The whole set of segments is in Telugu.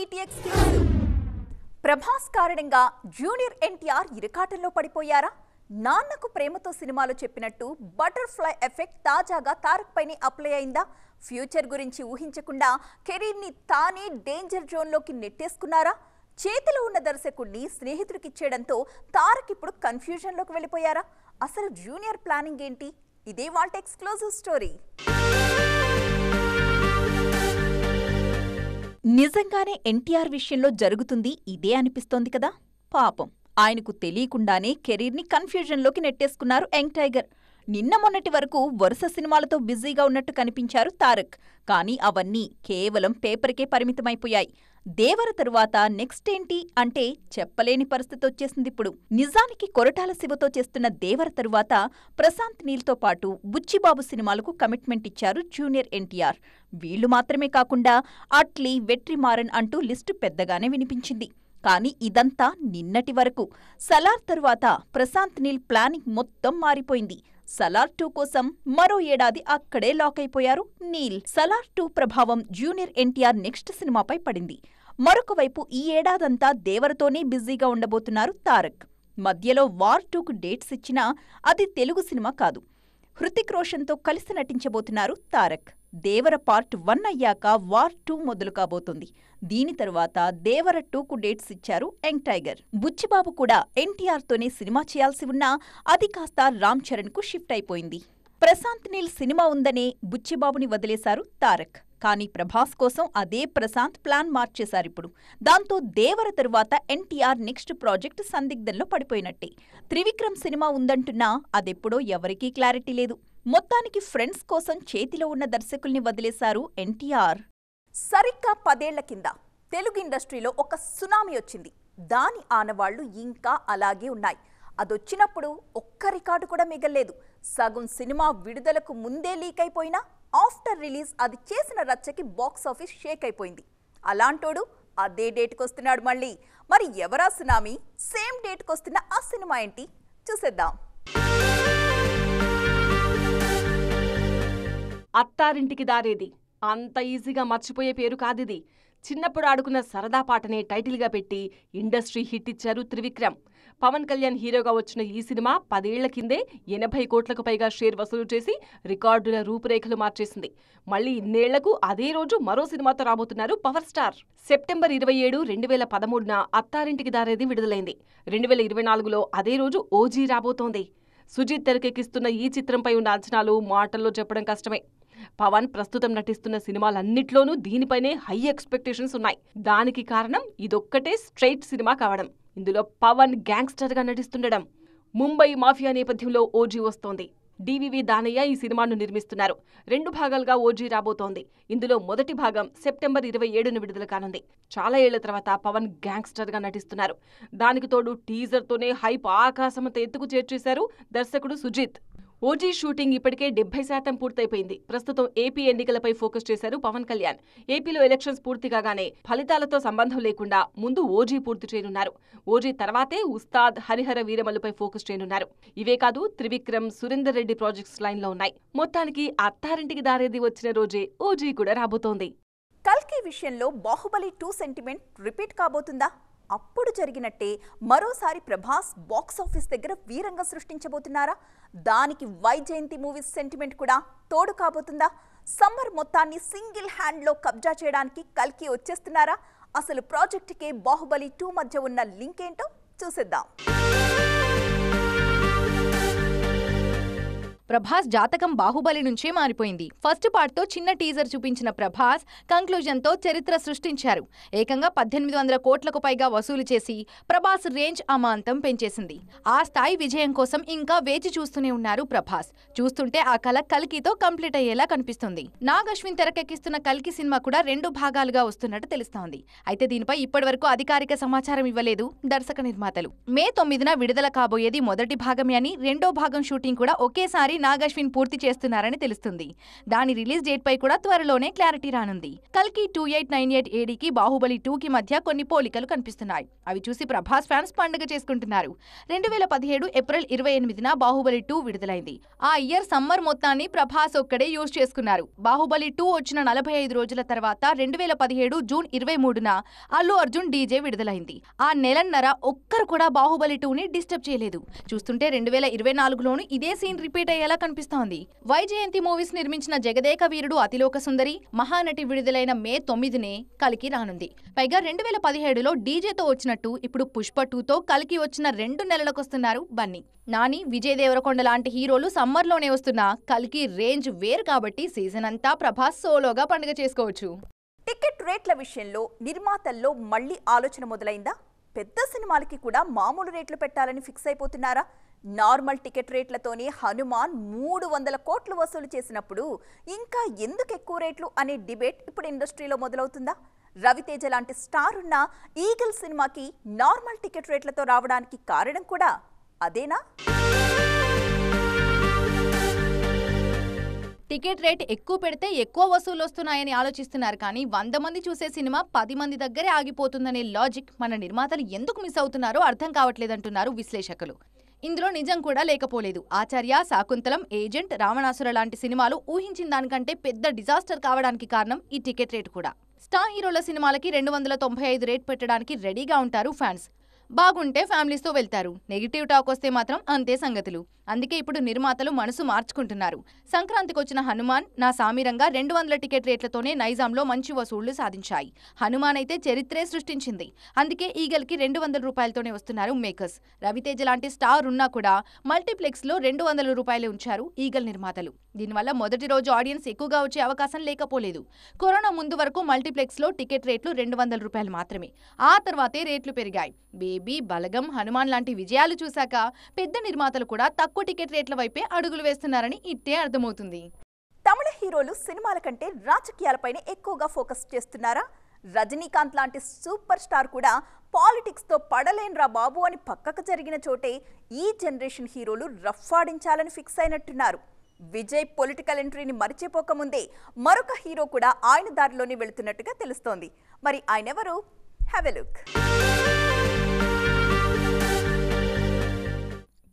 OTT exclusive. ప్రభాస్ కారణంగా జూనియర్ ఎన్టీఆర్ ఇరకాటంలో పడిపోయారా? నాన్నకు ప్రేమతో సినిమాలో చెప్పినట్టు బటర్ఫ్లై ఎఫెక్ట్ తాజాగా తారక్ పైనే అప్లై అయిందా? ఫ్యూచర్ గురించి ఊహించకుండా కెరీర్ని తానే డేంజర్ జోన్లోకి నెట్టేసుకున్నారా? చేతిలో ఉన్న దర్శకుడిని స్నేహితుడికి ఇచ్చేయడంతో తారక్ ఇప్పుడు కన్ఫ్యూజన్లోకి వెళ్ళిపోయారా? అసలు జూనియర్ ప్లానింగ్ ఏంటి? ఇదే వాళ్ళ ఎక్స్క్లూజివ్ స్టోరీ. నిజంగానే ఎన్టీఆర్ విషయంలో జరుగుతుంది ఇదే అనిపిస్తోంది కదా. పాపం ఆయనకు తెలియకుండానే కెరీర్ని కన్ఫ్యూజన్లోకి నెట్టేసుకున్నారు యంగ్ టైగర్. నిన్న మొన్నటి వరకు వరుస సినిమాలతో బిజీగా ఉన్నట్టు కనిపించారు తారక్. కానీ అవన్నీ కేవలం పేపర్కే పరిమితమైపోయాయి. దేవర తరువాత నెక్స్ట్ ఏంటి అంటే చెప్పలేని పరిస్థితి వచ్చేసిందిప్పుడు. నిజానికి కొరటాల శివతో చేస్తున్న దేవర తరువాత ప్రశాంత్ నీల్తో పాటు బుచ్చిబాబు సినిమాలకు కమిట్మెంట్ ఇచ్చారు జూనియర్ ఎన్టీఆర్. వీళ్లు మాత్రమే కాకుండా అట్లీ, వెట్రిమారన్ అంటూ లిస్టు పెద్దగానే వినిపించింది. కానీ ఇదంతా నిన్నటి వరకు. సలార్ తరువాత ప్రశాంత్ నీల్ ప్లానింగ్ మొత్తం మారిపోయింది. సలార్ 2 కోసం మరో ఏడాది అక్కడే లాక్ అయిపోయారు నీల్. సలార్ 2 ప్రభావం జూనియర్ ఎన్టీఆర్ నెక్స్ట్ సినిమాపై పడింది. మరొక వైపు ఈ ఏడాదంతా దేవరతోనే బిజీగా ఉండబోతున్నారు తారక్. మధ్యలో వార్ 2కు డేట్స్ ఇచ్చినా అది తెలుగు సినిమా కాదు. హృతిక్ రోషన్తో కలిసి నటించబోతున్నారు తారక్. దేవర పార్ట్ 1 అయ్యాక వార్ 2 మొదలు కాబోతుంది. దీని తరువాత దేవర 2కు డేట్స్ ఇచ్చారు యంగ్ టైగర్. బుచ్చిబాబు కూడా ఎన్టీఆర్తోనే సినిమా చేయాల్సి ఉన్నా అది కాస్త రామ్ చరణ్కు షిఫ్ట్ అయిపోయింది. ప్రశాంత్ నీల్ సినిమా ఉందనే బుచ్చిబాబుని వదిలేశారు తారక్. కానీ ప్రభాస్ కోసం అదే ప్రశాంత్ ప్లాన్ మార్చేశారిప్పుడు. దాంతో దేవర తరువాత ఎన్టీఆర్ నెక్స్ట్ ప్రాజెక్ట్ సందిగ్ధంలో పడిపోయినట్టే. త్రివిక్రమ్ సినిమా ఉందంటున్నా అదెప్పుడో ఎవరికీ క్లారిటీ లేదు. మొత్తానికి ఫ్రెండ్స్ కోసం చేతిలో ఉన్న దర్శకుల్ని వదిలేశారు ఎన్టీఆర్. సరిగ్గా 10 ఏళ్ల కింద తెలుగు ఇండస్ట్రీలో ఒక సునామీ వచ్చింది. దాని ఆనవాళ్లు ఇంకా అలాగే ఉన్నాయి. అదొచ్చినప్పుడు ఒక్క రికార్డు కూడా మిగల్లేదు. సగం సినిమా విడుదలకు ముందే లీక్ అయిపోయినా ఆఫ్టర్ రిలీజ్ అది చేసిన రచ్చకి బాక్సాఫీస్ షేక్ అయిపోయింది. అలాంటోడు అదే డేట్కొస్తున్నాడు మళ్ళీ. మరి ఎవరా సునామీ? సేమ్ డేట్కొస్తున్న ఆ సినిమా ఏంటి చూసేద్దాం. అత్తారింటికి దారేది అంత ఈజీగా మర్చిపోయే పేరు కాదిది. చిన్నప్పుడు ఆడుకున్న సరదా పాటనే టైటిల్గా పెట్టి ఇండస్ట్రీ హిట్ ఇచ్చారు త్రివిక్రమ్. పవన్ కళ్యాణ్ హీరోగా వచ్చిన ఈ సినిమా 10 ఏళ్ల కిందే 80 కోట్లకు పైగా షేర్ వసూలు చేసి రికార్డుల రూపురేఖలు మార్చేసింది. మళ్లీ ఇన్నేళ్లకు అదే రోజు మరో సినిమాతో రాబోతున్నారు power star. September 27, 2013న Attarintiki Daredi విడుదలైంది. 2024లో అదే రోజు ఓజీ రాబోతోంది. సుజిత్ తెరకెక్కిస్తున్న ఈ చిత్రంపై ఉన్న అంచనాలు మాటల్లో చెప్పడం కష్టమే. పవన్ ప్రస్తుతం నటిస్తున్న సినిమాలన్నిట్లోనూ దీనిపైనే హై ఎక్స్పెక్టేషన్స్ ఉన్నాయి. దానికి కారణం ఇదొక్కటే స్ట్రైట్ సినిమా కావడం. ఇందులో పవన్ గ్యాంగ్స్టర్ గా నటిస్తుండడం. ముంబై మాఫియా నేపథ్యంలో ఓజీ వస్తోంది. డివివి దానయ్య ఈ సినిమాను నిర్మిస్తున్నారు. 2 భాగాలుగా ఓజీ రాబోతోంది. ఇందులో మొదటి భాగం సెప్టెంబర్ 27న విడుదల కానుంది. చాలా ఏళ్ల తర్వాత పవన్ గ్యాంగ్స్టర్ గా నటిస్తున్నారు. దానికి తోడు టీజర్తోనే హైప్ ఆకాశమంత ఎత్తుకు చేర్చేశారు దర్శకుడు సుజిత్. ఓజీ షూటింగ్ ఇప్పటికే 70% పూర్తయిపోయింది. ప్రస్తుతం ఏపీ ఎన్నికలపై ఫోకస్ చేశారు పవన్ కళ్యాణ్. ఏపీలో ఎలక్షన్స్ పూర్తి కాగానే ఫలితాలతో సంబంధం లేకుండా ముందు ఓజీ పూర్తి చేయనున్నారు. ఓజీ తర్వాతే ఉస్తాద్, హరిహర వీరమల్లుపై ఫోకస్ చేయనున్నారు. ఇవే కాదు త్రివిక్రమ్, సురేందర్ రెడ్డి ప్రాజెక్ట్స్ లైన్ లో ఉన్నాయి. మొత్తానికి అత్తారింటికి దారేది వచ్చిన రోజే ఓజీ కూడా రాబోతోంది. కల్కి విషయంలో బాహుబలి 2 సెంటిమెంట్ రిపీట్ కాబోతుందా? అప్పుడు జరిగినట్టే మరోసారి ప్రభాస్ బాక్సాఫీస్ దగ్గర వీరంగా సృష్టించబోతున్నారా? దానికి వైజయంతి మూవీస్ సెంటిమెంట్ కూడా తోడు కాబోతుందా? సమ్మర్ మొత్తాన్ని సింగిల్ హ్యాండ్లో కబ్జా చేయడానికి కల్కి వచ్చేస్తున్నారా? అసలు ప్రాజెక్టుకే బాహుబలి 2 మధ్య ఉన్న లింక్ ఏంటో చూసేద్దాం. ప్రభాస్ జాతకం బాహుబలి నుంచే మారిపోయింది. ఫస్ట్ పార్ట్తో చిన్న టీజర్ చూపించిన ప్రభాస్ కంక్లూజన్తో చరిత్ర సృష్టించారు. ఏకంగా 1800 కోట్లకు పైగా వసూలు చేసి ప్రభాస్ రేంజ్ అమాంతం పెంచేసింది. ఆ స్థాయి విజయం కోసం ఇంకా వేచి చూస్తూనే ఉన్నారు ప్రభాస్. చూస్తుంటే ఆ కళ కల్కితో కంప్లీట్ అయ్యేలా కనిపిస్తుంది. నాగ్ అశ్విన్ తెరకెక్కిస్తున్న కల్కి సినిమా కూడా 2 భాగాలుగా వస్తున్నట్టు తెలుస్తోంది. అయితే దీనిపై ఇప్పటివరకు అధికారిక సమాచారం ఇవ్వలేదు దర్శక నిర్మాతలు. మే 9న విడుదల కాబోయేది మొదటి భాగమే అని, రెండో భాగం షూటింగ్ కూడా ఒకేసారి నాగ్ అశ్విన్ పూర్తి చేస్తున్నారని తెలుస్తుంది. దాని రిలీజ్ డేట్ పై కూడా త్వరలోనే క్లారిటీ రానుంది. కల్కి 2898 ADకి బాహుబలి 2కి మధ్య కొన్ని పోలికలు కనిపిస్తున్నాయి. అవి చూసి ప్రభాస్ ఫ్యాన్స్ పండుగ చేసుకుంటున్నారు. 2017 ఏప్రిల్ 28న బాహుబలి 2 విడుదలైంది. ఆ ఇయర్ సమ్మర్ మొత్తాన్ని ప్రభాస్ ఒక్కడే యూజ్ చేసుకున్నారు. బాహుబలి 2 వచ్చిన 45 రోజుల తర్వాత 2017 జూన్ 23న అల్లు అర్జున్ డీజే విడుదలైంది. ఆ నెలన్నర ఒక్కరు కూడా బాహుబలి 2ని డిస్టర్బ్ చేయలేదు. చూస్తుంటే 2024లోనూ ఇదే సీన్ రిపీట్ అయ్యేలా కనిపిస్తోంది. వైజయంతి మూవీస్ నిర్మించిన జగదేక వీరుడు అతిలోక సుందరి మహానటి విడుదలైన మే 9నే కల్కి రానుంది. పైగా 2017లో డీజేతో వచ్చినట్టు ఇప్పుడు పుష్ప 2తో కల్కి వచ్చిన 2 నెలలకొస్తున్నారు బన్నీ. నాని, విజయ్ దేవరకొండ లాంటి హీరోలు సమ్మర్లోనే వస్తున్న కల్కి రేంజ్ వేరు కాబట్టి సీజన్ అంతా ప్రభాస్ సోలోగా పండుగ చేసుకోవచ్చు. టికెట్ రేట్ల విషయంలో నిర్మాతల్లో మళ్లీ ఆలోచన మొదలైందా? పెద్ద సినిమాలకి కూడా మామూలు రేట్లు పెట్టాలని ఫిక్స్ అయిపోతున్నారా? నార్మల్ టికెట్ రేట్లతోనే హనుమాన్ 300 కోట్లు వసూలు చేసినప్పుడు ఇంకా ఎందుకు ఎక్కువ రేట్లు అనే డిబేట్ ఇప్పుడు ఇండస్ట్రీలో మొదలవుతుందా? రవితేజ లాంటి స్టార్ ఉన్న ఈగల్ సినిమాకి నార్మల్ టికెట్ రేట్లతో రావడానికి కారణం కూడా అదేనా? టికెట్ రేట్ ఎక్కువ పెడితే ఎక్కువ వసూలు వస్తున్నాయని ఆలోచిస్తున్నారు. కానీ 100 మంది చూసే సినిమా 10 మంది దగ్గరే ఆగిపోతుందనే లాజిక్ మన నిర్మాతలు ఎందుకు మిస్ అవుతున్నారో అర్థం కావట్లేదంటున్నారు విశ్లేషకులు. ఇందులో నిజం కూడా లేకపోలేదు. ఆచార్య, శాకుంతలం, ఏజెంట్, రావణాసుర లాంటి సినిమాలు ఊహించిన దానికంటే పెద్ద డిజాస్టర్ కావడానికి కారణం ఈ టికెట్ రేటు కూడా. స్టార్ హీరోల సినిమాలకి 295 రేట్ పెట్టడానికి రెడీగా ఉంటారు ఫ్యాన్స్. బాగుంటే ఫ్యామిలీస్తో వెళ్తారు. నెగిటివ్ టాక్ వస్తే మాత్రం అంతే సంగతులు. అందుకే ఇప్పుడు నిర్మాతలు మనసు మార్చుకుంటున్నారు. సంక్రాంతికి వచ్చిన హనుమాన్, నా సామిరంగా 200 టికెట్ రేట్లతోనే నైజాంలో మంచి వసూళ్లు సాధించాయి. హనుమాన్ అయితే చరిత్రే సృష్టించింది. అందుకే ఈగల్కి 200 రూపాయలతోనే వస్తున్నారు మేకర్స్. రవితేజ లాంటి స్టార్ ఉన్నా కూడా మల్టీప్లెక్స్లో 200 రూపాయలే ఉంచారు ఈగల్ నిర్మాతలు. దీనివల్ల మొదటి రోజు ఆడియన్స్ ఎక్కువగా వచ్చే అవకాశం లేకపోలేదు. కరోనా ముందు వరకు మల్టీప్లెక్స్లో టికెట్ రేట్లు 200 రూపాయలు మాత్రమే. ఆ తర్వాతే రేట్లు పెరిగాయి. బేబీ, బలగం, హనుమాన్ లాంటి విజయాలు చూశాక పెద్ద నిర్మాతలు కూడా తక్కువ టికెట్ రేట్ల వైపే అడుగులు వేస్తున్నారని ఇట్టే అర్థమవుతుంది. తమిళ హీరోలు సినిమాల కంటే రాజకీయాలపైనే ఎక్కువగా ఫోకస్ చేస్తున్నారా? రజనీకాంత్ లాంటి సూపర్ స్టార్ కూడా పాలిటిక్స్తో పడలేన్రా బాబు అని పక్కకు జరిగిన చోటే ఈ జనరేషన్ హీరోలు రఫ్ఫాడించాలని ఫిక్స్ అయినట్టున్నారు. విజయ్ పొలిటికల్ ఎంట్రీని మరిచిపోకముందే మరొక హీరో కూడా ఆయన దారిలోనే వెళుతున్నట్టుగా తెలుస్తోంది. మరి ఆయనెవరు? Have a look.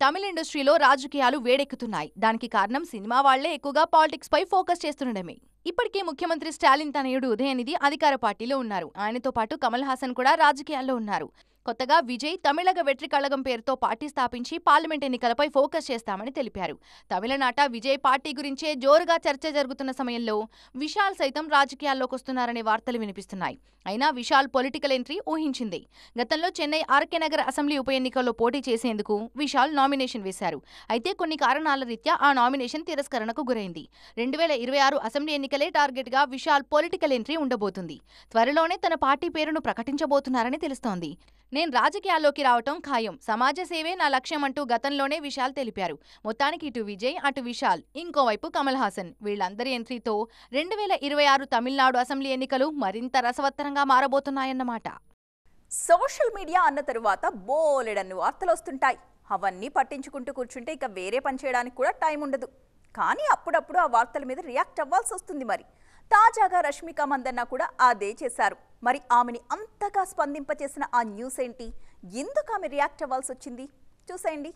తమిళ ఇండస్ట్రీలో రాజకీయాలు వేడెక్కుతున్నాయి. దానికి కారణం సినిమా వాళ్లే ఎక్కువగా పాలిటిక్స్ పై ఫోకస్ చేస్తుండడమే. ఇప్పటికే ముఖ్యమంత్రి స్టాలిన్ తనయుడు ఉదయనిధి అధికార పార్టీలో ఉన్నారు. ఆయనతో పాటు కమల్ హాసన్ కూడా రాజకీయాల్లో ఉన్నారు. కొత్తగా విజయ్ తమిళగ వెట్రి కళగం పేరుతో పార్టీ స్థాపించి పార్లమెంట్ ఎన్నికలపై ఫోకస్ చేస్తామని తెలిపారు. తమిళనాట విజయ్ పార్టీ గురించే జోరుగా చర్చ జరుగుతున్న సమయంలో విశాల్ సైతం రాజకీయాల్లోకి వస్తున్నారనే వార్తలు వినిపిస్తున్నాయి. అయినా విశాల్ పొలిటికల్ ఎంట్రీ ఊహించింది. గతంలో చెన్నై ఆర్కే నగర్ అసెంబ్లీ ఉప ఎన్నికల్లో పోటీ చేసేందుకు విశాల్ నామినేషన్ వేశారు. అయితే కొన్ని కారణాల రీత్యా ఆ నామినేషన్ తిరస్కరణకు గురైంది. 2026 అసెంబ్లీ ఎన్నికలే టార్గెట్గా విశాల్ పొలిటికల్ ఎంట్రీ ఉండబోతుంది. త్వరలోనే తన పార్టీ పేరును ప్రకటించబోతున్నారని తెలుస్తోంది. నేను రాజకీయాల్లోకి రావటం ఖాయం, సమాజ సేవే నా లక్ష్యం అంటూ గతంలోనే విశాల్ తెలిపారు. మొత్తానికి ఇటు విజయ్, అటు విశాల్, ఇంకోవైపు కమల్ హాసన్ వీళ్ళందరి ఎంట్రీతో 2026 తమిళనాడు అసెంబ్లీ ఎన్నికలు మరింత రసవత్తరంగా మారబోతున్నాయన్నమాట. సోషల్ మీడియా అన్న తరువాత బోలెడన్ని వార్తలు వస్తుంటాయి. అవన్నీ పట్టించుకుంటూ కూర్చుంటే ఇక వేరే పని చేయడానికి కూడా టైం ఉండదు. కానీ అప్పుడప్పుడు ఆ వార్తల మీద రియాక్ట్ అవ్వాల్సి వస్తుంది. మరి తాజాగా రష్మిక మందన్న కూడా అదే చేశారు. మరి ఆమెని అంతగా స్పందింపచేసిన ఆ న్యూస్ ఏంటి? ఎందుకు ఆమె రియాక్ట్ అవ్వాల్సి వచ్చింది? చూసేయండి.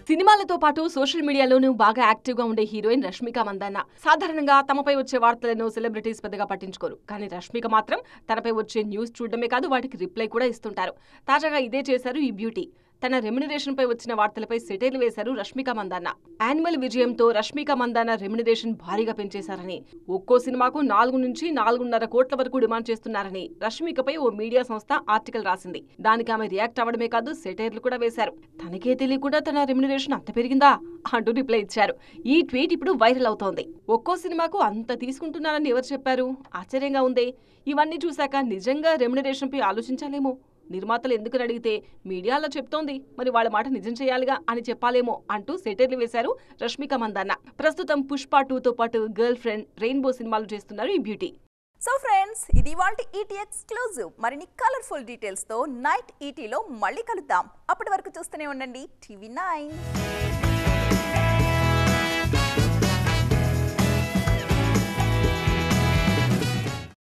సినిమాలతో పాటు సోషల్ మీడియాలోనూ బాగా యాక్టివ్గా ఉండే హీరోయిన్ రష్మిక మందన్న. సాధారణంగా తమపై వచ్చే వార్తలను సెలబ్రిటీస్ పెద్దగా పట్టించుకోరు. కానీ రష్మిక మాత్రం తనపై వచ్చే న్యూస్ చూడడమే కాదు, వాటికి రిప్లై కూడా ఇస్తుంటారు. తాజాగా ఇదే చేశారు ఈ బ్యూటీ. తన రెమ్యునరేషన్ పై వచ్చిన వార్తలపై సెటైర్లు వేశారు రష్మిక మందన్న. యాన్యువల్ విజయంతో రష్మిక మందన్న రెమ్యునరేషన్ భారీగా పెంచేశారని, ఒక్కో సినిమాకు 4 నుంచి 4.5 కోట్ల వరకు డిమాండ్ చేస్తున్నారని రష్మికపై ఓ మీడియా సంస్థ ఆర్టికల్ రాసింది. దానికి ఆమె రియాక్ట్ అవ్వడమే కాదు, సెటైర్లు కూడా వేశారు. తనకే తెలియకుండా తన రెమ్యునరేషన్ అంత పెరిగిందా అంటూ రిప్లై ఇచ్చారు. ఈ ట్వీట్ ఇప్పుడు వైరల్ అవుతోంది. ఒక్కో సినిమాకు అంత తీసుకుంటున్నారని ఎవరు చెప్పారు? ఆశ్చర్యంగా ఉందే. ఇవన్నీ చూశాక నిజంగా రెమ్యునరేషన్ పై ఆలోచించాలేమో. నిర్మాతలు ఎందుకని అడిగితే మీడియాలో చెప్తోంది, మరి వాళ్ళ మాట నిజం చేయాలిగా అని చెప్పాలేమో అంటూ సెటైర్లు వేశారు రష్మిక మందన్న. ప్రస్తుతం పుష్ప 2తో పాటు గర్ల్ ఫ్రెండ్, రెయిన్బో సినిమాలు చేస్తున్నారు ఈ బ్యూటీ. సో ఫ్రెండ్స్, ఇది ఇవాల్టి ఈటీ ఎక్స్క్లూజివ్. మరిన్ని కలర్ఫుల్ డీటెయిల్స్తో నైట్ ఈటీలో మళ్ళీ కలుద్దాం. అప్పటి వరకు చూస్తూనే ఉండండి టీవీ 9.